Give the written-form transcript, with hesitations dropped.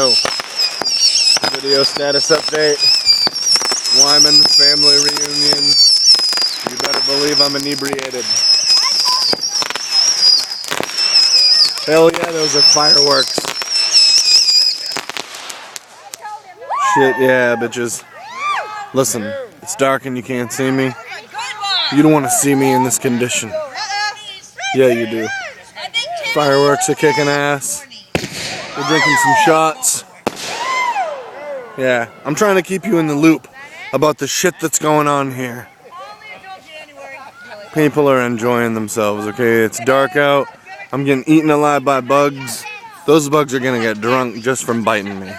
Yo, video status update. Wyman family reunion. You better believe I'm inebriated. Hell yeah, those are fireworks. Shit yeah, bitches. Listen, it's dark and you can't see me. You don't want to see me in this condition. Yeah, you do. Fireworks are kicking ass. We're drinking some shots. Yeah, I'm trying to keep you in the loop about the shit that's going on here. People are enjoying themselves, okay? It's dark out. I'm getting eaten alive by bugs. Those bugs are gonna get drunk just from biting me.